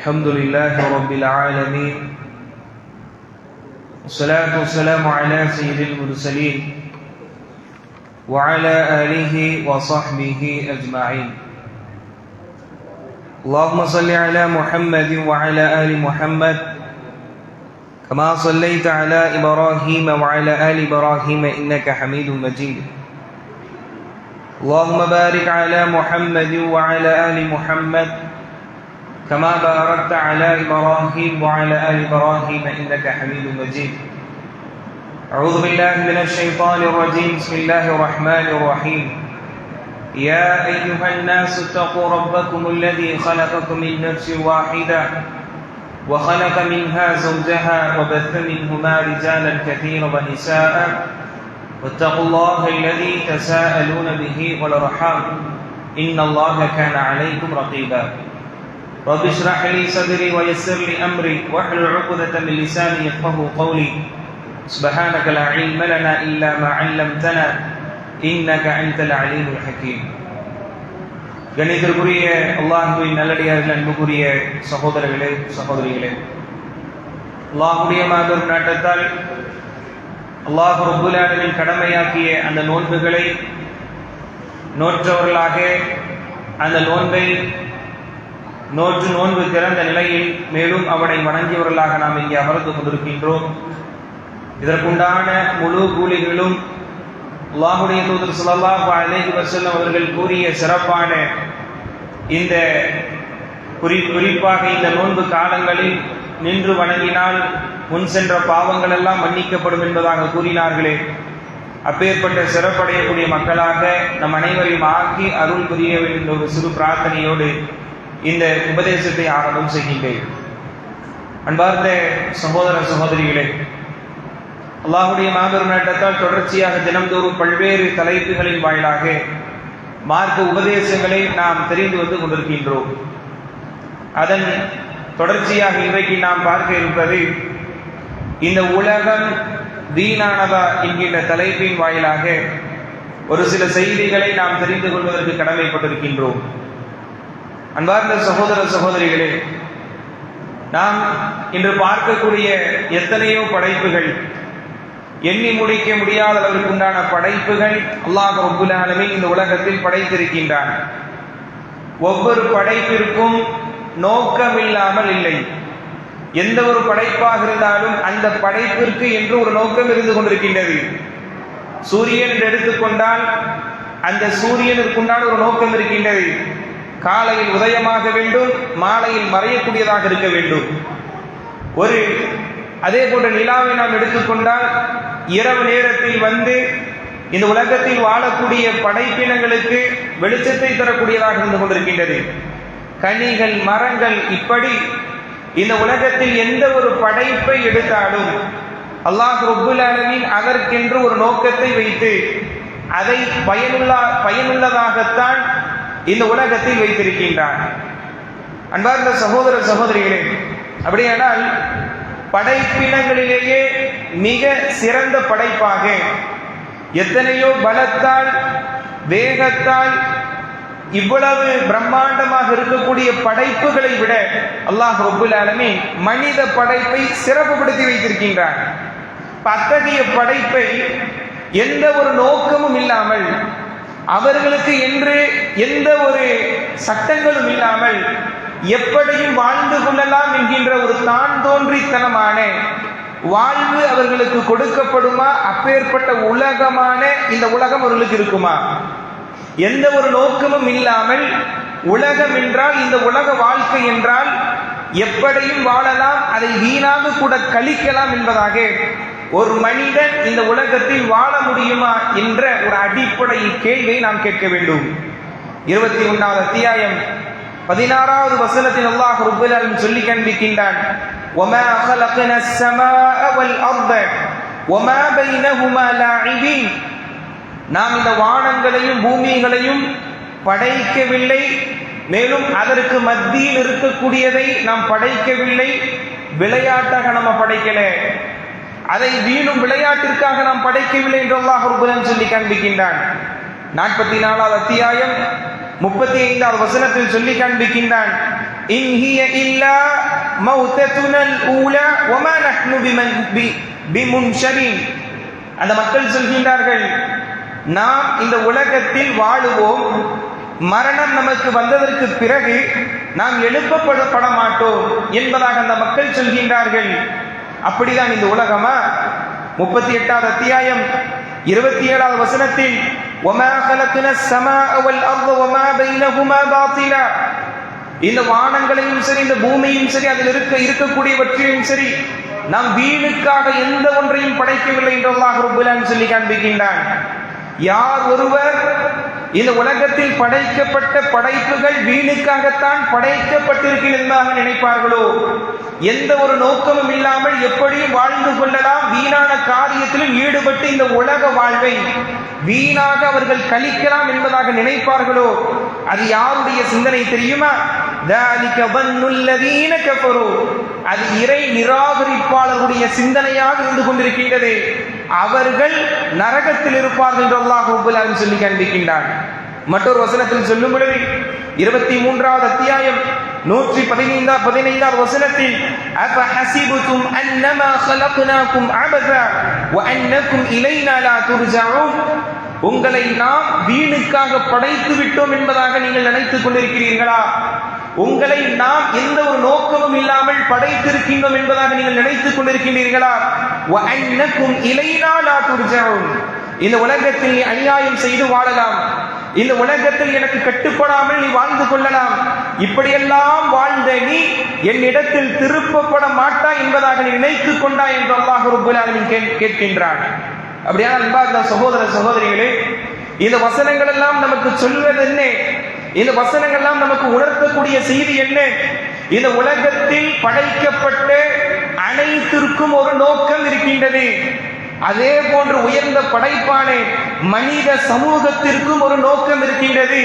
الحمد لله رب العالمين، والصلاة والسلام على سيد المرسلين وعلى آله وصحبه أجمعين. اللهم صل على محمد وعلى آل محمد كما صليت على إبراهيم وعلى آل إبراهيم إنك حميد مجيد. اللهم بارك على محمد وعلى آل محمد كما باركت على إبراهيم وعلى آل إبراهيم إنك حميد مجيد. أعوذ بالله من الشيطان الرجيم. بسم الله الرحمن الرحيم. يا أيها الناس اتقوا ربكم الذي خلقكم من نفس واحدة وخلق منها زوجها وبث منهما رجالا كثيرا ونساء واتقوا الله الذي تساءلون به والأرحام إن الله كان عليكم رقيبا. رب اشرح لي صدري ويسر لي أمري واحلل عقدة من لساني يفقهوا قولي. سبحانك لا علم لنا إلا ما علمتنا إنك أنت العليم الحكيم. கணிதற்குரிய அல்லாஹ்வின் நல்லடியார்கள், அன்புக்குரிய சகோதரர்களே சகோதரிகளே, அல்லாஹ்வுடைய மாபெரும் நாட்டத்தால் அல்லாஹ் ரப்புல் ஆலமீன் கடமையாக்கிய அந்த நோன்புகளை நோற்றவர்களாக அந்த நோன்பை நோன்பு திறந்த நிலையில் மேலும் அவனை வணங்கியவர்களாக நாம் இங்கே அமர்ந்து கொண்டிருக்கின்றோம். இதற்குண்டான முழு கூலிகளும் அல்லாஹ்வுடைய தூதர் ஸல்லல்லாஹு அலைஹி வஸல்லம் அவர்கள் கூறிய சிறப்பான இந்த குறிப்பாக இந்த நோன்பு காலங்களில் நின்று வணங்கினால் முன் சென்ற பாவங்கள் எல்லாம் மன்னிக்கப்படும் என்பதாக கூறினார்களே, அப்பேற்பட்ட சிறப்படையக்கூடிய மக்களாக நம் அனைவரையும் ஆக்கி அருள் புரிய வேண்டும் ஒரு சிறு பிரார்த்தனையோடு இந்த உபதேசத்தை ஆரம்பம் செய்கின்றேன். அன்பார்ந்த சகோதர சகோதரிகளே, அல்லாஹ்வுடைய மாபெரும் நாட்டத்தால் தொடர்ச்சியாக தினம்தோறும் பல்வேறு தலைப்புகளின் வாயிலாக மார்க்க உபதேசங்களை நாம் தெரிந்து வந்து கொண்டிருக்கின்றோம். அதன் தொடர்ச்சியாக இன்றைக்கு நாம் பார்க்க இருப்பது இந்த உலகம் வீணானதா என்கின்ற தலைப்பின் வாயிலாக ஒரு சில செய்திகளை நாம் தெரிந்து கொள்வதற்கு கடமைப்பட்டிருக்கின்றோம். அன்பார்ந்த சகோதர சகோதரிகளே, நாம் இன்று பார்க்கக்கூடிய எத்தனையோ படைப்புகள், எண்ணி முடிக்க முடியாத அளவிற்கு உண்டான படைப்புகள் அல்லாஹ் ரப்புல் ஆலமீன் இந்த உலகத்தில் படைத்திருக்கின்றான். ஒவ்வொரு படைப்பிற்கும் நோக்கமில்லாமல் இல்லை. எந்த ஒரு படைப்பாக இருந்தாலும் அந்த படைப்பிற்கு என்று ஒரு நோக்கம் இருந்து கொண்டிருக்கின்றது. சூரியன் என்று எடுத்துக்கொண்டால் அந்த சூரியனுக்குண்டான ஒரு நோக்கம் இருக்கின்றது. காலையில் உதயமாக வேண்டும், மாலையில் மறையக்கூடியதாக இருக்க வேண்டும். அதே போன்ற நிலாவை நாம் எடுத்துக்கொண்டால் இரவு நேரத்தில் வந்து இந்த உலகத்தில் வாழக்கூடிய படைப்பினங்களுக்கு வெளிச்சத்தை தரக்கூடியதாக இருந்து கொண்டிருக்கின்றது. கனிகள், மரங்கள், இப்படி இந்த உலகத்தில் எந்த ஒரு படைப்பை எடுத்தாலும் அல்லாஹ் ரப்புல் ஆலமீன் அதற்கென்று ஒரு நோக்கத்தை வைத்து அதை பயனுள்ளதாகத்தான் இந்த உலகத்தில் வைத்திருக்கின்றான். அன்பார்ந்த சகோதர சகோதரிகளே, அப்படியானால் படைப்பினங்களிலேயே மிக சிறந்த படைப்பாக எத்தனையோ பலத்தால் வேகத்தால் இவ்வளவு பிரம்மாண்டமாக இருக்கக்கூடிய படைப்புகளை விட அல்லாஹ் ரப்புல் ஆலமீன் மனித படைப்பை சிறப்புப்படுத்தி வைத்திருக்கின்றான். அத்தகைய படைப்பை எந்த ஒரு நோக்கமும் இல்லாமல், அவர்களுக்கு என்று எந்த ஒரு சட்டங்களும் இல்லாமல் எப்படியும் வாழ்ந்து கொள்ளலாம் என்கின்ற ஒரு தான் தோன்றித்தனமான வாழ்வு அவர்களுக்கு கொடுக்கப்படுமா? அப்பேற்பட்ட உலகமான இந்த உலகம் அவர்களுக்கு இருக்குமா? எந்த ஒரு நோக்கமும் இல்லாமல் உலகம் என்றால், இந்த உலக வாழ்க்கை என்றால் எப்படியும் வாழலாம், அதை வீணாக கூட கழிக்கலாம் என்பதாக ஒரு மனிதன் இந்த உலகத்தில் வாழ முடியுமா என்ற ஒரு அடிப்படை கேள்வியை நாம் கேட்க வேண்டும். 21வது அத்தியாயம் 16வது வசனத்தில் அல்லாஹ் ரப்பல் ஆலமீன் சொல்லி காண்பிக்கின்றான், வமா خلقنا السماء والارض وما بينهما لاعبين. நாம் இந்த வானங்களையும் பூமிகளையும் படைக்கவில்லை, மேலும் அதற்கு மத்தியில் இருக்கக்கூடியதை நாம் படைக்கவில்லை, விளையாட்டாக நம்ம படைக்கல, அதை வீணும் விளையாட்டிற்காக நாம் படைக்கவில்லை என்று அல்லாஹ் ரப்பல் ஆலமீன் சொல்லி காண்பிக்கின்றான். 44வது அத்தியாயம் 35வது வசனத்தில் சொல்லி காண்பிக்கின்றான், இன் ஹிய இல்லா மௌததுனல் ஊலா வமா நஹ்னு பிமுன்ஷரின். அந்த மக்கள் சொல்கின்றார்கள், நாம் இந்த உலகத்தில் வாழுவோம், மரணம் நமக்கு வந்ததற்கு பிறகு நாம் எழுப்பப்பட மாட்டோம் என்பதாக அந்த மக்கள் சொல்கின்றார்கள். அப்படிதான் இந்த உலகமா? 38வது அத்தியாயம் 27வது வசனத்தில் வமா கலக்னஸ் ஸமாஅ வல் அர்த வமா பைனஹுமா பாத்திலா, இந்த வானங்களையும் சரி இந்த பூமியும் சரி அதில் இருக்கக்கூடியவற்றையும் சரி நாம் வீணுக்காக எந்த ஒன்றையும் படைக்கவில்லை என்று அல்லாஹ் ரப்பல் ஆலமீன் சொல்லி காண்பிக்கின்றான். யார் ஒருவர் இந்த உலகத்தில் படைக்கப்பட்ட படைப்புகள் வீணுக்காகத்தான் படைக்கப்பட்டிருக்கிறது என்பதாக நினைப்பார்களோ, எந்த ஒரு நோக்கமும் இல்லாமல் எப்படியும் வாழ்ந்து கொள்ளலாம், வீணான காரியத்திலும் ஈடுபட்டு இந்த உலக வாழ்வை வீணாக அவர்கள் கழிக்கலாம் என்பதாக நினைப்பார்களோ, அது யாருடைய சிந்தனை தெரியுமா? அது இறை நிராகரிப்பாளர்களுடைய சிந்தனையாக இருந்து கொண்டிருக்கின்றது. அவர்கள் நரகத்தில் இருப்பார்கள் என்று அல்லாஹ் ரப்பல் ஆலமீன் சொல்லி காண்பிக்கின்றான். மற்றொரு வசனத்தில் சொல்லும் பொழுது 23வது அத்தியாயம் 115வது வசனத்தில் அஃபஹஸிபுதும் அன்னமா ഖலக்னாகும் அபஸா வ அன்னகும் இலைனா லா துர்ஜஊன், உங்களை நாம் வீணுக்காக படைத்து விட்டோம் என்பதாக நீங்கள் நினைத்துக் கொண்டிருக்கிறீர்களா? உங்களை நாம் எந்த ஒரு நோக்கமும் இல்லாமல் படைத்திருக்கின்றோம் என்பதாக நீங்கள் நினைத்துக் கொண்டிருக்கின்றீர்களா? வ அன்னகும் இலைனா லா துர்ஜஊன், இந்த உலகத்தில் நீ அநியாயம் செய்து வாழலாம், இந்த உலகத்தில் எனக்கு கட்டுப்படாமல் நீ வாழ்ந்து கொள்ளலாம், இப்படியெல்லாம் வாழ்ந்த நீ என்னிடத்தில் திருப்பப்பட மாட்டாய் என்பதாக நீ நினைத்துக் கொண்டாய் என்று அல்லாஹ் ரப்பல் ஆலமீன் கேட்கின்றான். அப்படியான அன்பார்ந்த சகோதர சகோதரிகளே, இந்த வசனங்கள் எல்லாம் நமக்கு சொல்வது என்ன? இந்த வசனங்கள் எல்லாம் நமக்கு உணர்த்தக்கூடிய செய்தி என்ன? இந்த உலகத்தில் படைக்கப்பட்ட அனைத்திற்கும் ஒரு நோக்கம் இருக்கின்றது. அதே போன்று உயர்ந்த படைப்பான மனித சமூகத்திற்கும் ஒரு நோக்கம் இருக்கின்றது.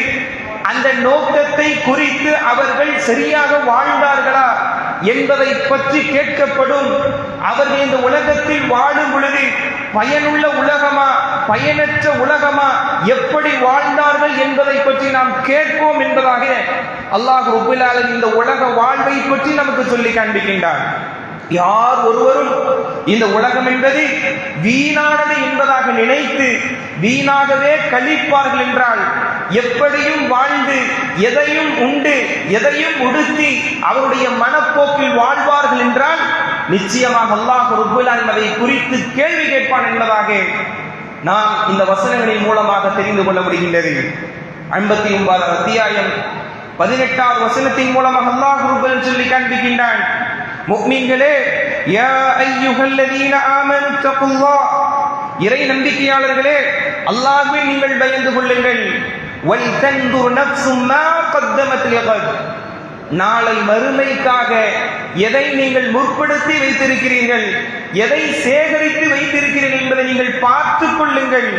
அந்த நோக்கத்தை குறித்து அவர்கள் சரியாக வாழ்ந்தார்களா என்பதை பற்றி கேட்கப்படும். அவர்கள் இந்த உலகத்தில் வாழும் பொழுது பயனுள்ள உலகமா பயனற்ற உலகமா எப்படி வாழ்ந்தார்கள் என்பதை பற்றி நாம் கேட்போம் என்பதாக அல்லாஹ் ரப்பல் ஆலமீன் இந்த உலக வாழ்வை பற்றி நமக்கு சொல்லி காண்பிக்கின்றார். யார் ஒருவரும் இந்த உலகம் என்பது வீணானது என்பதாக நினைத்து வீணாகவே கழிப்பார்கள் என்றால், எப்படியும் வாழ்ந்து எதையும் உண்டு எதையும் உடுத்தி அவருடைய மனப்போக்கில் வாழ்வார்கள் என்றால், நிச்சயமாக அல்லாஹ் ரப்பல் ஆலமீன் அதை குறித்து கேள்வி கேட்பான் என்பதாக நாம் இந்த வசனங்களின் மூலமாக தெரிந்து கொள்ள முடிகின்றது. 59வது அத்தியாயம் 18வது வசனத்தின் மூலமாக அல்லாஹ் ரப்பல் ஆலமீன் சொல்லி காண்பிக்கின்றான், முஃமின்களே, யா அய்யுஹல்லதீன ஆமனு தகுல்லாஹ், இறை நம்பிக்கையாளர்களே, அல்லாஹ்வை நீங்கள் பயந்து கொள்ளுங்கள். வல் தன்துர் நஃப்ஸும் மா கத்தமத் லிகத், நாளை மறுமைக்காக எதை நீங்கள் முற்படுத்தி வைத்திருக்கிறீர்கள், எதை சேகரித்து வைத்திருக்கிறீர்கள் என்பதை நீங்கள் பார்த்துக் கொள்ளுங்கள்.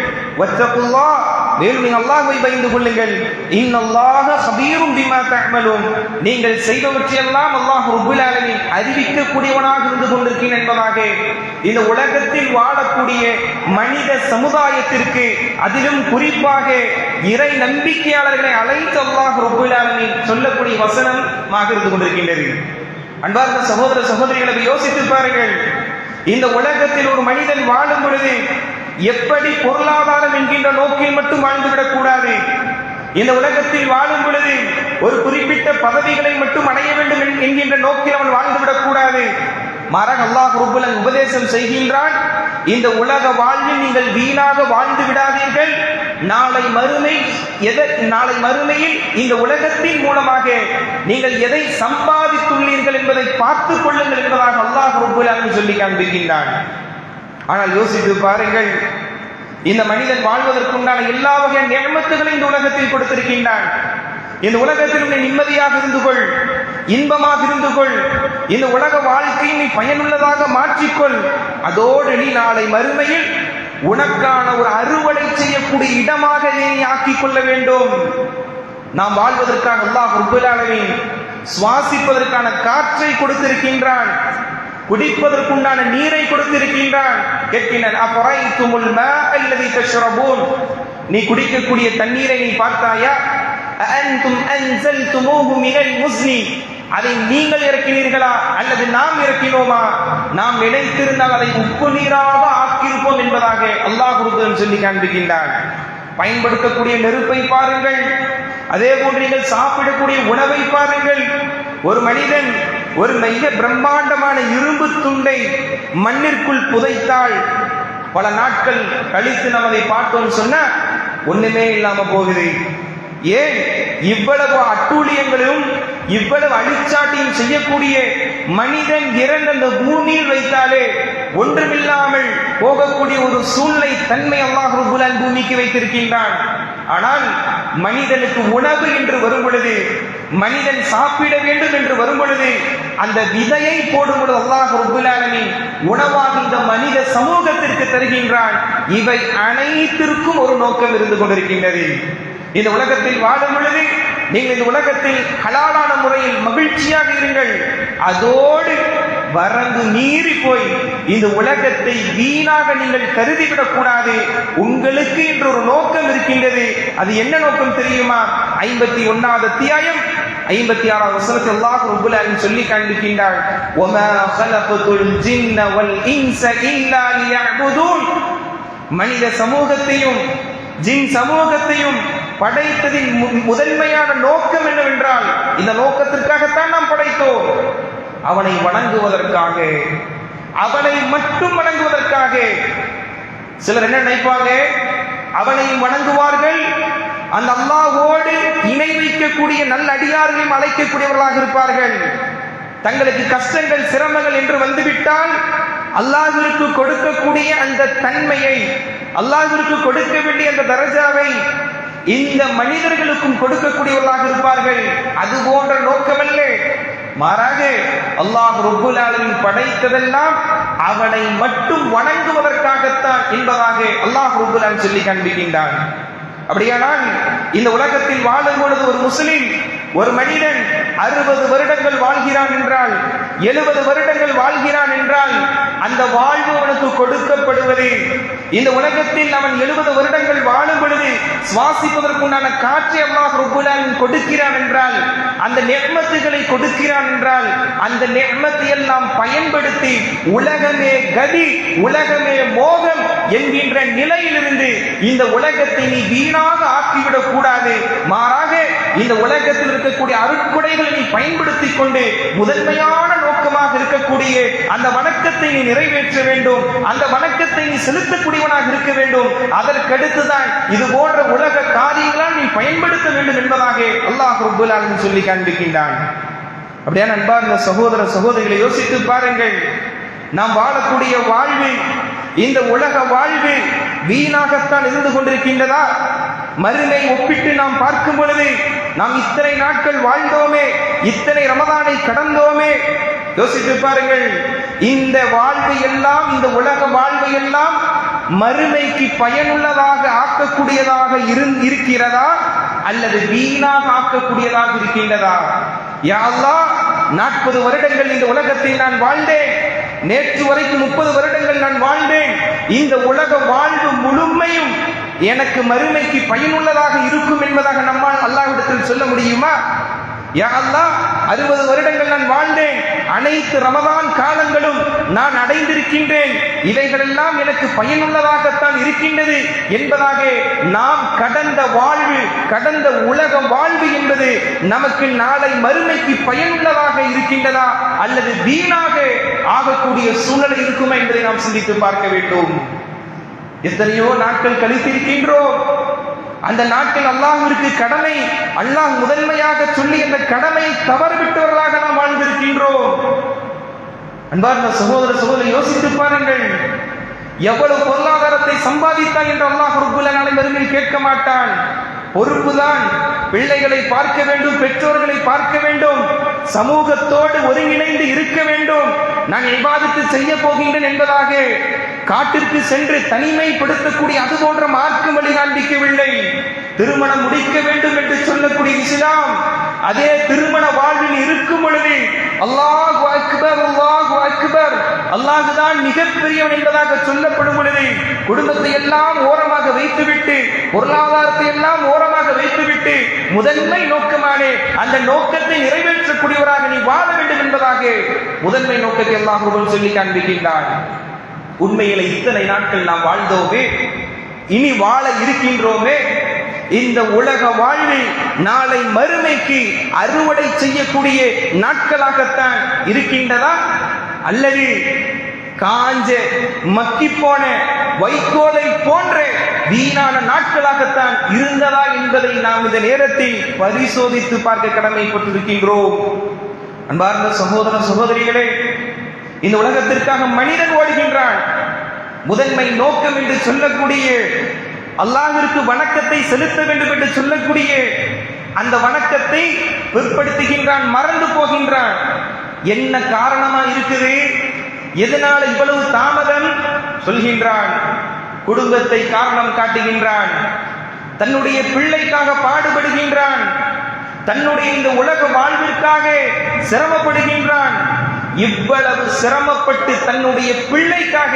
வத்தகுல்லாஹ், மேலும் நீங்கள் அல்லாஹ்வை பயந்து கொள்ளுங்கள். இன்னல்லாஹ கபீரும் பிமா தஅமலூன், நீங்கள் செய்தவற்றையெல்லாம் அல்லாஹ் ரப்பல் ஆலமீன் அறிவிக்கக்கூடியவனாக இருந்து கொண்டிருக்கிறேன் என்பதாக இந்த உலகத்தில் வாழக்கூடிய மனித சமுதாயத்திற்கு, அதிலும் குறிப்பாக இறை நம்பிக்கையாளர்களை அழைத்து அல்லாஹ் ரப்பல் ஆலமீன் சொல்லக்கூடிய வசனமாக இருந்து கொண்டிருக்கின்றது. அன்பார்ந்த சகோதர சகோதரிகளை யோசித்து பாருங்கள். இந்த உலகத்தில் ஒரு மனிதன் வாழும் பொழுது எப்படி பொருளாதாரம் என்கின்ற நோக்கில் மட்டும் வாழ்ந்துவிடக் கூடாது. இந்த உலகத்தில் வாழும் பொழுது ஒரு குறிப்பிட்ட பதவிகளை மட்டும் அடைய வேண்டும் என்கின்ற நோக்கில் அவன் வாழ்ந்துவிடக் கூடாது. மாறாக அல்லாஹ் ரப்பல் ஆலமீன் உபதேசம் செய்கின்றான், இந்த உலக வாழ்வில் நீங்கள் வீணாக வாழ்ந்து விடாதீர்கள். நாளை மறுமையில் இந்த உலகத்தின் மூலமாக நீங்கள் எதை சம்பாதித்துள்ளீர்கள் என்பதை பார்த்துக் கொள்ளுங்கள் என்பதாக அல்லாஹ் ரப்பல் ஆலமீன் சொல்லி காண்பிக்கின்றான். ஆனால் யோசித்து பாருங்கள், இந்த மனிதன் வாழ்வதற்குண்டான எல்லா வகையான நியமத்துகளையும் இந்த உலகத்தில் கொடுத்திருக்கின்றான். இந்த உலகத்தில் நீ நிம்மதியாக இருந்து கொள், இன்பமாக இருந்து கொள், இந்த உலக வாழ்க்கையை நீ பயனுள்ளதாக மாற்றிக்கொள். அதோடு நீ நாளை மறுமையில் உனக்கான ஒரு அறுவடை செய்யக்கூடிய இடமாக நீ ஆக்கிக் கொள்ள வேண்டும். நாம் வாழ்வதற்காக அல்லாஹ் ரப்பல் ஆலமீன் சுவாசிப்பதற்கான காற்றை கொடுத்திருக்கின்றான், குடிப்பதற்குண்டான நீரை கொடுத்திருக்கின்றான். கேட்கின்றான், அஃபரைத்துமுல் மாஅ அல்லதி தஷ்ரபூன், நீ குடிக்கக்கூடிய தண்ணீரை நீ பார்த்தாயா? அஅன்தும் அன்ஸல்துமூஹு மினல் முஸ்னி, அதை நீங்கள் இறக்கினீர்களா அல்லது நாம் இறக்கினோமா? நாம் நினைத்திருந்தால் அதை உப்பு நீராக ஆக்கியிருப்போம் என்பதாக அல்லாஹ் குர்ஆனில் சொல்லி காண்பிக்கின்றான். பயன்படுத்தக்கூடிய நெருப்பை பாருங்கள், அதே போன்று நீங்கள் சாப்பிடக்கூடிய உணவை பாருங்கள். ஒரு மனிதன் ஒரு மிக பிரம்மாண்டமான இரும்பு துண்டை மண்ணிற்குள் புதைத்தால் பல நாட்கள் கழித்து நாம் அதை பார்த்தோம் சொன்னா ஒண்ணுமே இல்லாம போகுது. ஏன் இவ்வளவு அட்டூழியங்களும் இவ்வளவு அழிச்சாட்டியும் செய்யக்கூடிய மனிதன் இறந்த அந்த பூமியில் வைத்தாலே ஒன்றுமில்லாமல் போகக்கூடிய ஒரு சூழ்நிலை தன்மை அல்லாஹ் ரப்பல் ஆலமீன் பூமிக்கு வைத்திருக்கின்றான். ஆனால் மனிதனுக்கு உணவு என்று வரும் பொழுது, மனிதன் சாப்பிட வேண்டும் என்று வரும் பொழுது, அந்த விதையை போடும் பொழுது அல்லாஹ் ரப்பல் ஆலமீன் உணவாக இந்த மனித சமூகத்திற்கு தருகின்றான். இவை அனைத்திற்கும் ஒரு நோக்கம் இருந்து கொண்டிருக்கின்றது. இந்த உலகத்தில் வாழும் பொழுது நீங்கள் இந்த உலகத்தில் ஹலாலான முறையில் மகிழ்ச்சியாக இருங்கள். அதோடு வரம்பு மீறி போய் இந்த உலகத்தை வீணாக நீங்கள் கருதிவிடக் கூடாது. உங்களுக்கு என்று ஒரு நோக்கம் இருக்கின்றது. அது என்ன நோக்கம் தெரியுமா? 51வது அத்தியாயம் 56வது வசனத்தில் அல்லாஹ் ரப்பல் ஆலமீன் சொல்லி காண்பிக்கின்றார், வமா கலகதுல் ஜின்ன வல் இன்ஸ இல்லா லியஅ்புதூன். மனித சமூகத்தையும் ஜின் சமூகத்தையும் படைத்ததின் முதன்மையான நோக்கம் என்னவென்றால், இந்த நோக்கத்திற்காகத்தான் நாம் படைத்தோம், அவனை வணங்குவதற்காக, அவனை மட்டும் வணங்குவதற்காக. சிலர் என்ன நினைப்பாங்க, அவனை வணங்குவார்கள், அந்த அல்லாஹ்வோடு இணை வைக்கக்கூடிய நல்ல அடியார்களையும் அழைக்கக்கூடியவர்களாக இருப்பார்கள். தங்களுக்கு கஷ்டங்கள் சிரமங்கள் என்று வந்துவிட்டால் அல்லாஹ்விற்கு கொடுக்கக்கூடிய அந்த தன்மையை, அல்லாஹ்விற்கு கொடுக்க வேண்டிய அந்த தரஜாவை இந்த மனிதர்களுக்கும் கொடுக்கக்கூடியவர்களாக இருப்பார்கள். அது போன்ற நோக்கமல்ல, மாறாக அல்லாஹ் ரப்பல் ஆலமீன் படைத்ததெல்லாம் அவனை மட்டும் வணங்குவதற்காகத்தான் என்பதாக அல்லாஹ் ரப்பல் ஆலமீன் சொல்லி காண்பிக்கின்றான். அப்படியானால் இந்த உலகத்தில் வாழும் பொழுது ஒரு முஸ்லிம், ஒரு மனிதன் 60 வருடங்கள் வாழ்கிறான் என்றால், 70 வருடங்கள் வாழ்கிறான் என்றால், அந்த வாழ்வு அவனுக்கு கொடுக்கப்படுவது, இந்த உலகத்தில் அவன் 70 வருடங்கள் வாழும் பொழுது சுவாசிப்பதற்குண்டான காற்றை அல்லாஹ் ரப்பல் ஆலமீன் கொடுக்கிறான் என்றால், அந்த நிஅமத்துகளை கொடுக்கிறான் என்றால், அந்த நிஅமத்தை எல்லாம் பயன்படுத்தி உலகமே கதி, உலகமே மோகம் என்கின்ற நிலையிலிருந்து இந்த உலகத்தை நீ வீணாக ஆக்கிவிடக் கூடாது. மாறாக இந்த உலகத்தில் இருக்கக்கூடிய அருட்கொடைகளை நீ பயன்படுத்திக் கொண்டு முதன்மையான நோக்கமாக இருக்கக்கூடிய அந்த வணக்கத்தை நீ நிறைவேற்ற வேண்டும், அந்த வணக்கத்தை நீ செலுத்தக்கூடியவனாக இருக்க வேண்டும். அதற்கடுத்துதான் இது போன்ற உலக காரியங்களால் நீ பயன்படுத்த வேண்டும் என்பதாக அல்லாஹ் ரப்பல் ஆலமீன் சொல்லி காண்பிக்கின்றான். அப்படியே அன்பார்ந்த சகோதர சகோதரிகளை யோசித்து பாருங்கள். நாம் வாழக்கூடிய வாழ்வு, இந்த உலக வாழ்வு வீணாகத்தான் இருந்து கொண்டிருக்கின்றதா? மறுமை ஒப்பிட்டு நாம் பார்க்கும் பொழுது, நாம் இத்தனை நாட்கள் வாழ்ந்தோமே, இத்தனை ரமதானை கடந்தோமே, யோசித்து பாருங்கள். இந்த வாழ்வு எல்லாம், இந்த உலக வாழ்வு எல்லாம் மறுமைக்கு பயனுள்ளதாக ஆக்கக்கூடியதாக இருக்கிறதா அல்லது வீணாக ஆக்கக்கூடியதாக இருக்கின்றதா? யா அல்லாஹ், 40 வருடங்கள் இந்த உலகத்தில் நான் வாழ்ந்தேன், நேற்று வரைக்கும் 30 வருடங்கள் நான் வாழ்ந்தேன், இந்த உலக வாழ்வு முழுமையும் எனக்கு மறுமைக்கு பயனுள்ளதாக இருக்கும் என்பதாக நம்மால் அல்லாஹ்விடத்தில் சொல்ல முடியுமா? யா அல்லாஹ், 60 வருடங்கள் நான் வாழ்ந்தேன், அனைத்து ரமதான் காலங்களும் நான் அடைந்திருக்கின்றேன், இவைகளெல்லாம் எனக்கு பயனுள்ளதாகத்தான் இருக்கின்றது என்பதாக நாம் கடந்த வாழ்வு, கடந்த உலக வாழ்வு என்பது நமக்கு நாளை மறுமைக்கு பயனுள்ளதாக இருக்கின்றதா அல்லது வீணாக ஆகக்கூடிய சூழ்நிலை இருக்குமா என்பதை நாம் சிந்தித்து பார்க்க வேண்டும். எத்தனையோ நாட்கள் கழித்திருக்கின்றோம். அந்த நாட்கள் அல்லாஹ்விற்கு கடமை, அல்லாஹ் முதன்மையாக சொல்லி அந்த கடமையை தவறவிட்டவர்களாக நாம் வாழ்ந்திருக்கின்றோம். அன்பார்ந்த சகோதர சகோதரி, யோசித்து பாருங்கள். எவ்வளவு பொருளாதாரத்தை சம்பாதித்தாய் என்று அல்லாஹ் ரப்பல் ஆலமீன் மறுமையில் கேட்க மாட்டான். பொறுப்புதான். பிள்ளைகளை பார்க்க வேண்டும், பெற்றோர்களை பார்க்க வேண்டும், சமூகத்தோடு ஒருங்கிணைந்து இருக்க வேண்டும். நான் இபாதத்து செய்ய போகின்றேன் என்பதாக காட்டிற்கு சென்று தனிமைப்படுத்தக்கூடிய அது போன்ற மார்க்கம் வழி காண்பிக்கவில்லை. திருமணம் முடிக்க வேண்டும் என்று சொல்லக்கூடிய இஸ்லாம், அதே திருமண வாழ்வில் இருக்கும் பொழுது அல்லாஹு அக்பர், அல்லாஹு அக்பர், அல்லாஹுதான் மிகப்பெரியவன் என்பதாக சொல்லப்படும் பொழுது குடும்பத்தை எல்லாம் ஓரமாக வைத்துவிட்டு, பொருளாதாரத்தை எல்லாம் ஓரமாக வைத்துவிட்டு, முதன்மை நோக்கமான அந்த நோக்கத்தை நிறைவேற்றக்கூடியவராக நீ வாழ வேண்டும் என்பதாக முதன்மை நோக்கத்தை அல்லாஹ் சொல்லி காண்பிக்கின்றான். உண்மையில இத்தனை நாட்கள் நாம் வாழ்ந்தோமே, இனி வாழ இருக்கின்றோமே, இந்த உலக வாழ்வில் நாளை மறுமைக்கு அறுவடை செய்யக்கூடிய நாட்களாகத்தான் இருக்கின்றதா, அல்லது காஞ்ச மக்கி போன வைக்கோலை போன்ற வீணான நாட்களாகத்தான் இருந்ததா என்பதை நாம் இந்த நேரத்தில் பரிசோதித்து பார்க்க கடமைப்பட்டிருக்கின்றோம். அன்பார்ந்த சகோதர சகோதரிகளே, இந்த உலகத்திற்காக மனிதன் ஓடுகின்றான். முதன்மை நோக்கம் என்று சொல்லக்கூடிய அல்லாஹ்விற்கு வணக்கத்தை செலுத்த வேண்டும் என்று சொல்லக்கூடிய அந்த வணக்கத்தை பிற்படுத்துகின்றான், மறந்து போகின்றான். என்ன காரணமா இருக்குது, எதனால இவ்வளவு தாமதம் சொல்கின்றான்? குடும்பத்தை காரணம் காட்டுகின்றான், தன்னுடைய பிள்ளைக்காக பாடுபடுகின்றான், தன்னுடைய இந்த உலக வாழ்விற்காக சிரமப்படுகின்றான். இவ்வளவு சிரமப்பட்டு தன்னுடைய பிள்ளைக்காக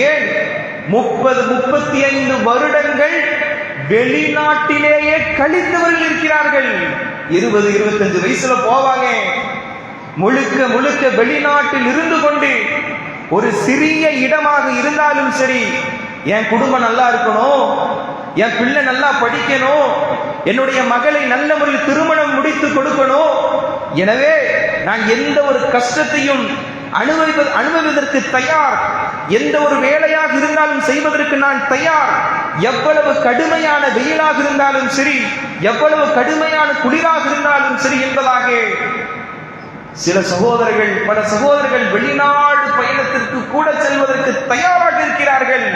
ஏன் 30-35 வருடங்கள் வெளிநாட்டிலேயே கழித்தவர்கள் இருக்கிறார்கள். 20-25 வயசுல போவாங்க, முழுக்க முழுக்க வெளிநாட்டில் இருந்து கொண்டு ஒரு சிறிய இடமாக இருந்தாலும் சரி, என் குடும்பம் நல்லா இருக்கணும், என் பிள்ளை நல்லா படிக்கணும், என்னுடைய மகளை நல்ல முறையில் திருமணம் முடித்து கொடுக்கணும், எனவே நான் எந்த ஒரு கஷ்டத்தையும் அனுபவிப்பதற்கு தயார், எந்த ஒரு வேலையாக இருந்தாலும் செய்வதற்கு நான் தயார், எவ்வளவு கடுமையான வெயிலாக இருந்தாலும் சரி, எவ்வளவு கடுமையான குளிராக இருந்தாலும் சரி என்பதாக சில சகோதரர்கள், பல சகோதரர்கள் வெளிநாடு பயணத்திற்கு கூட செல்வதற்கு தயாராக இருக்கிறார்கள்.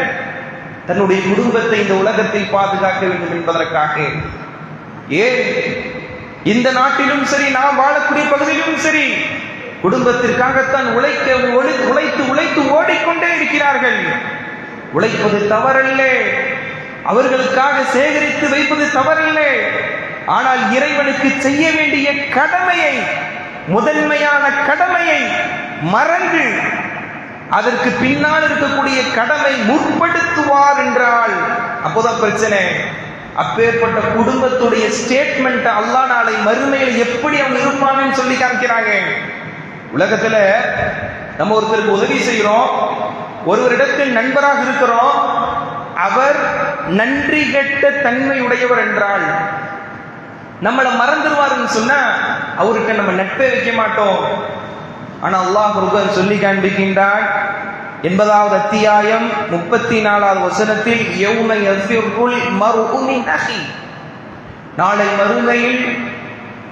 தன்னுடைய குடும்பத்தை இந்த உலகத்தில் பாதுகாக்க வேண்டும் என்பதற்காக. ஏன் இந்த நாட்டிலும் சரி, நாம் வாழக்கூடிய பகுதியிலும் சரி, குடும்பத்திற்காகத்தான் உழைத்து ஓடிக்கொண்டே இருக்கிறார்கள். உழைப்பது தவறல்ல, அவர்களுக்காக சேகரித்து வைப்பது தவறல்ல. ஆனால் இறைவனுக்கு செய்ய வேண்டிய கடமையை, முதன்மையான கடமையை மறந்து அதற்கு பின்னால் இருக்கக்கூடிய கடமை முற்படுத்துவார் என்றால் அப்போதான் பிரச்சனை. அப்பேற்பட்ட குடும்பத்துடைய ஸ்டேட்மெண்ட் அல்லாஹ் நாளை மறுமையில் எப்படி அவங்க இருப்பாங்கன்னு சொல்லி காமிக்கிறாங்க. உலகத்துல நம்ம ஒருத்தருக்கு உதவி செய்கிறோம், ஒருவரிடத்தில் நண்பராக இருக்கிறோம், அவர் நன்றி கெட்ட தன்மை உடையவர் என்றால் நம்மளை மறந்துடுவாருன்னு சொன்னா அவருக்கு நம்ம நட்பே வைக்க மாட்டோம். ஆனா அல்லாஹ் குர்ஆன் சொல்லி காண்பிக்கின்றான். 80வது அத்தியாயம் 34வது வசனத்தில், யௌம யஃபிருல் மர்உ மின் அஹி, நாளை மறுமையில்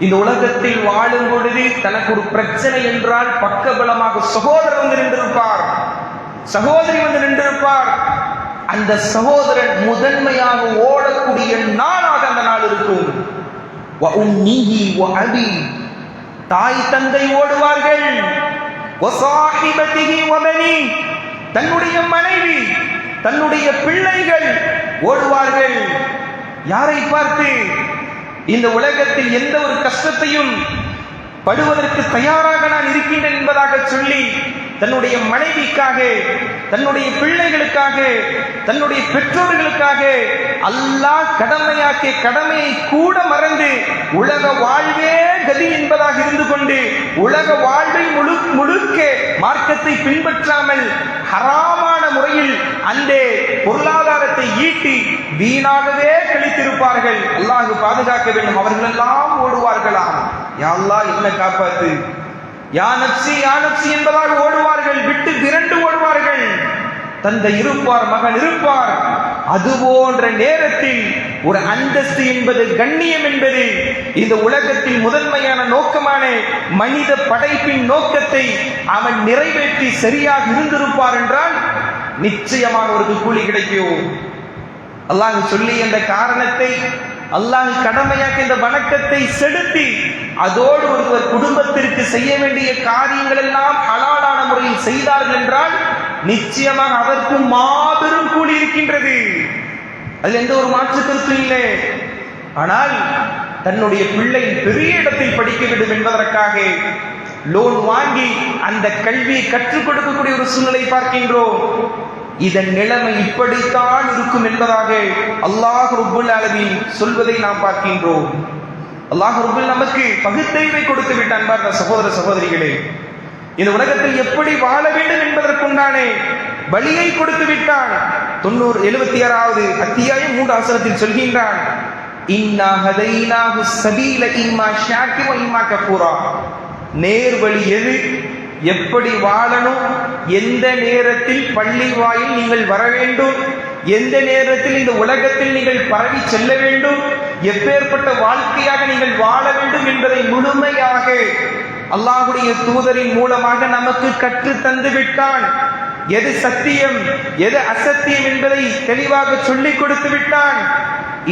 இந்த உலகத்தில் வாழும் பொழுது தனக்கு ஒரு பிரச்சனை என்றால் பக்கபலமாக சகோதரர் வந்து நின்றிருப்பார், சகோதரி வந்து நின்றிருப்பார். அந்த சகோதரன் முதன்மையாக ஓடக்கூடிய நாளாக அந்த நாள் இருக்கும். வ உம்மிஹி வ அபி, தாய் தந்தை ஓடுவார்கள். வ ஸாஹிபதிஹி வ பனி, தன்னுடைய மனைவி, தன்னுடைய பிள்ளைகள் ஓடுவார்கள். யாரை பார்த்து? இந்த உலகத்தில் எந்த ஒரு கஷ்டத்தையும் படுவதற்கு தயாராக நான் இருக்கின்றேன் என்பதாக சொல்லி தன்னுடைய மனைவிக்காக, தன்னுடைய பிள்ளைகளுக்காக, தன்னுடைய பெற்றோர்களுக்காக அல்லாஹ் கடமையாக்கிய கடமையை கூட மறந்து உலக வாழ்வே கதி என்பதாக இருந்து கொண்டு உலக வாழ்வை முழுக்க மார்க்கத்தை பின்பற்றாமல் ஹராமான முறையில் அந்த பொருளாதாரத்தை ஈட்டி வீணாகவே கழித்திருப்பார்கள். அல்லாஹ் பாதுகாக்க வேண்டும். அவர்கள் எல்லாம் ஓடுவார்களாம், யா அல்லாஹ் என்ன காப்பாத்து, யா நப்சி யா நப்சி என்பதாக ஓடுவார்கள், விட்டு விரண்டு ஓடுவார்கள். தந்தை இருப்பார், மகன் இருப்பார். அது போன்ற நேரத்தில் ஒரு அந்தஸ்து என்பது, கண்ணியம் என்பது, இந்த உலகத்தில் முதன்மையான நோக்கமான மனித படைப்பின் நோக்கத்தை அவன் நிறைவேற்றி சரியாக இருந்திருப்பார் என்றால் நிச்சயமான ஒரு கூலி கிடைக்கும். அல்லாஹ் சொல்லி அந்த காரணத்தை, அல்லாஹ் கடமையாக்க இந்த வணக்கத்தை செலுத்தி அதோடு ஒருவர் குடும்பத்திற்கு செய்ய வேண்டிய காரியங்கள் எல்லாம் ஹலாலான முறையில் செய்தார்கள் என்றால் நிச்சயமாக அதற்கு மாபெரும் கூலி இருக்கின்றது. அதில் எந்த ஒரு மாற்று கருத்து இல்லை. ஆனால் தன்னுடைய பிள்ளை பெரிய இடத்தில் படிக்க வேண்டும் என்பதற்காக லோன் வாங்கி அந்த கல்வியை கற்றுக் கொடுக்கக்கூடிய ஒரு சூழ்நிலை பார்க்கின்றோம். இதன் நிலைமை இப்படித்தான் இருக்கும் என்பதாக அல்லாஹ் ரப்புல் ஆலமீன் சொல்வதை நாம் பார்க்கின்றோம். அல்லாஹ் ரப்புல் நமக்கு பகுத்தறிவை கொடுத்து விட்டான். பார்த்த சகோதர சகோதரிகளே, இந்த உலகத்தில் எப்படி வாழ வேண்டும் என்பதற்குண்டானே வழியை கொடுத்து விட்டான். 76வது அத்தியாயம் 3 வசனத்தில் சொல்கின்றான், இன்னா ஹதைனாஹு ஸபீல இம்மா ஷாக்கிர வ இம்மா கஃபூரா. நேர்வழி எது, எப்படி வாழணும், எந்த நேரத்தில் பள்ளி வாயில் நீங்கள் வர வேண்டும், எந்த நேரத்தில் இந்த உலகத்தில் நீங்கள் பரவி செல்ல வேண்டும், எப்பேற்பட்ட வாழ்க்கையாக நீங்கள் வாழ வேண்டும் என்பதை முழுமையாக அல்லாஹ்வுடைய தூதரின் மூலமாக நமக்கு கற்று தந்து விட்டான். எது சத்தியம் எது அசத்தியம் என்பதை தெளிவாக சொல்லிக் கொடுத்து விட்டான்.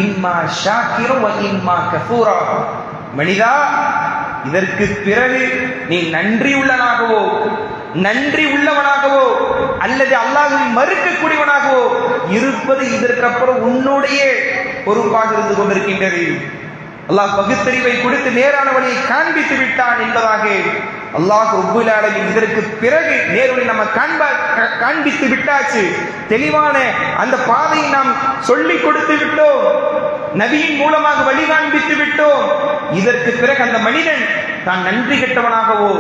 இம்மா ஷாக்கிர வ இம்மா கஃபூரா. மனிதா, இதற்கு பிறகு நீ நன்றி உள்ளவனாகவோ அல்லது அல்லாஹ்வை மறுக்கக்கூடியவனாகவோ இருப்பது இதற்கப்புறம் உன்னுடைய பொறுப்பாக இருந்து கொண்டிருக்கின்றது. அல்லாஹ் பகுத்தறிவை கொடுத்து நேரான வழியை காண்பித்து விட்டான் என்பதாக அல்லாஹ் ரப்புல் ஆலமீன் இதற்கு பிறகு நேர்வழி நம்ம காண்பித்து விட்டாச்சு. தெளிவான அந்த பாதையை நாம் சொல்லிக் கொடுத்து விட்டோம், நபியின் மூலமாக வழி காண்பித்து விட்டோம். இதற்கு பிறகு அந்த மனிதன் தான் நன்றி கெட்டவனாகவோ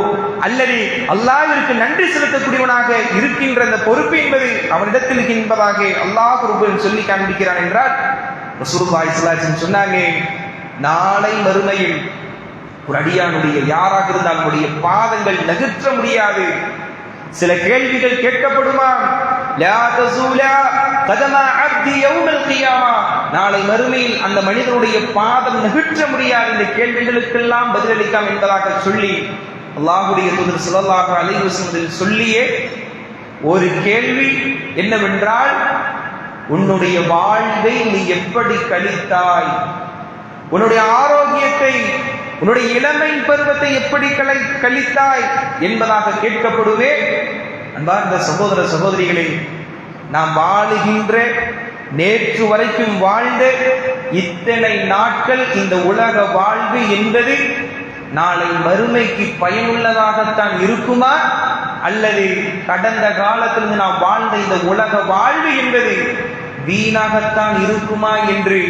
அல்லது அல்லாஹ்விற்கு நன்றி செலுத்தக்கூடியவனாக இருக்கின்ற அந்த பொறுப்பு என்பது அவனிடத்தில் என்பதாக அல்லாஹ் ரப்புல் சொல்லி காண்பிக்கிறான் என்றால் ரசூலுல்லாஹி ஸல்லல்லாஹு அலைஹி வஸல்லம் சொன்னாங்க, நாளை மறுமையில் ஒரு அடியானுடைய யாராக இருந்தாலும் பாதங்கள் நகற்ற முடியாது. சில கேள்விகள் கேட்கப்படுமா, லா தஸூலா கதமா அப்தி யௌமல் கியாமா. நாளை மறுமையில் அந்த மனிதனுடைய பாதம் நகற்ற முடியாது. இந்த கேள்விகளுக்கெல்லாம் பதிலளிக்கலாம் என்பதாக சொல்லி அல்லாஹ்வுடைய தூதர் ஸல்லல்லாஹு அலைஹி வஸல்லம் சொல்லியே ஒரு கேள்வி என்னவென்றால், உன்னுடைய வாழ்வை நீ எப்படி கழித்தாய், உன்னுடைய ஆரோக்கியத்தை உன்னுடைய இளமை பருவத்தை எப்படி கழித்தாய் என்பதாக கேட்கப்படுவே. அன்பார்ந்த சகோதர சகோதரிகளே, நாம் வாழுகின்ற நேற்று வரைக்கும் வாழ்ந்த இத்தனை நாட்கள் இந்த உலக வாழ்வு என்பது நாளை மறுமைக்கு பயனுள்ளதாகத்தான் இருக்குமா, அல்லது கடந்த காலத்திலிருந்து நாம் வாழ்ந்த இந்த உலக வாழ்வு என்பது வீணாகத்தான் இருக்குமா என்று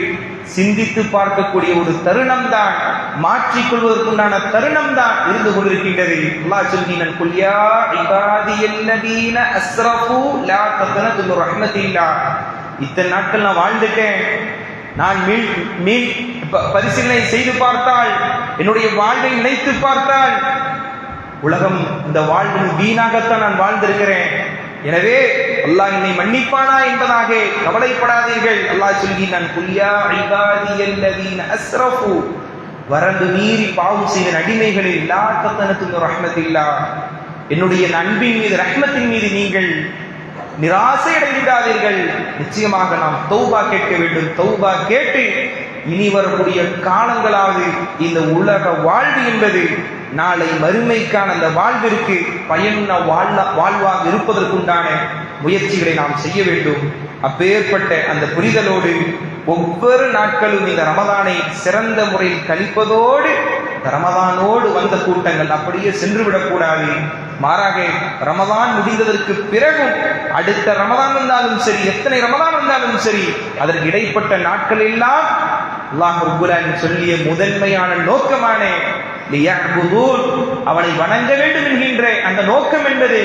சிந்தித்து பார்க்கக்கூடிய ஒரு தருணம் தான், மாற்றிக்கொள்வதற்குண்டான தருணம் தான் இருந்து கொண்டிருக்கின்றது. அல்லாஹ் சொல்கிறான், குல் யா இபாதியல்லதீன அஸ்ரஃபு லா தக்னது மின் ரஹ்மத்தில்லாஹ். இத்தனை நாட்கள் நான் வாழ்ந்துட்டேன், நான் மீள் பரிசீலனை செய்து பார்த்தால், என்னுடைய வாழ்வை நினைத்து பார்த்தால் உலகம் இந்த வாழ்வின் வீணாகத்தான் நான் வாழ்ந்திருக்கிறேன். எனவே அல்லாஹ் என்னை மன்னிப்பானா என்பதாக கவலைப்படாதீர்கள். அல்லாஹ் சொல்கிறான், குல் யா இபாதியல்லதீன அஸ்ரஃபு. வரம்பு மீறி பாவம் செய்த அடிமைகளே, லா தக்னது மின் ரஹ்மத்தில்லாஹ். என்னுடைய அன்பின் மீது, ரஹ்மத்தின் மீது நீங்கள் நிராசை அடைந்துவிடாதீர்கள். நிச்சயமாக நாம் தௌபா கேட்க வேண்டும். தௌபா கேட்டு இனி வரக்கூடிய காலங்களாவது இந்த உலக வாழ்வு என்பது நாளை மறுமைக்கான அந்த வாழ்விற்கு பயனுள்ள வாழ்வாக இருப்பதற்குண்டான முயற்சிகளை நாம் செய்ய வேண்டும். அப்பேற்பட்ட அந்த புரிதலோடு ஒவ்வொரு நாட்களும் இந்த ரமதானை சிறந்த முறையில் கழிப்பதோடு ரமதானோடு வந்த கூட்டங்கள் அப்படியே சென்று விடக்கூடாது. மாறாக ரமதான் முடிந்ததற்கு பிறகும் அடுத்த ரமதான் இருந்தாலும் சரி, எத்தனை ரமதான் இருந்தாலும் சரி, அதற்கு இடைப்பட்ட நாட்கள் எல்லாம் அல்லாஹ் ரப்புல் ஆலமீன் சொல்லிய முதன்மையான நோக்கமான லியஅ்புதூன், அவனை வணங்க வேண்டும் என்கின்ற அந்த நோக்கம் என்பது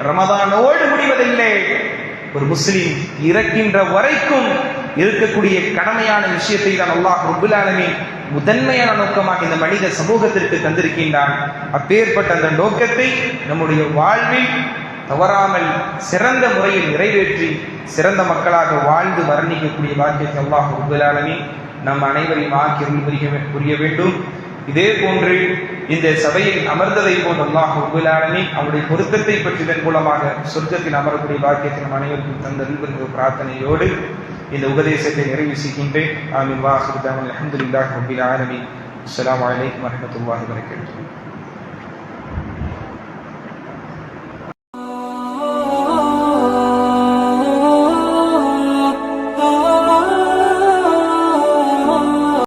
ரமதானோடு முடிவதில்லை. ஒரு முஸ்லிம் இறக்கின்ற வரைக்கும் இருக்கக்கூடிய கடமையான விஷயத்தை தான் அல்லாஹ் ரப்புல் ஆலமீன் முதன்மையான நோக்கமாக இந்த மனித சமூகத்திற்கு தந்திருக்கின்றான். அப்பேற்பட்ட அந்த நோக்கத்தை நம்முடைய வாழ்வில் தவறாமல் சிறந்த முறையில் நிறைவேற்றி சிறந்த மக்களாக வாழ்ந்து வர்ணிக்கக்கூடிய பாக்கியத்தை அல்லாஹ் ரப்புல் ஆலமீன் நம் அனைவரையும் ஆக்கி புரிய வேண்டும். இதே போன்று இந்த சபையில் அமர்ந்ததை போன்ற அல்லாஹ் ரப்புல் ஆலமீன் அவருடைய பொருத்தத்தை பற்றியதன் மூலமாக சொர்க்கத்தில் அமரக்கூடிய பாக்கியத்தை நம் அனைவருக்கும் தந்தருள் என்ற பிரார்த்தனையோடு இந்த உபதேசத்தை நிறைவு செய்கின்றேன். ஆமீன். வா ஆகிரு தஅவானா அல்ஹம்துலில்லாஹி ரப்பில் ஆலமீன். அஸ்ஸலாமு அலைக்கும் வரஹ்மத்துல்லாஹி வபரகாத்துஹு.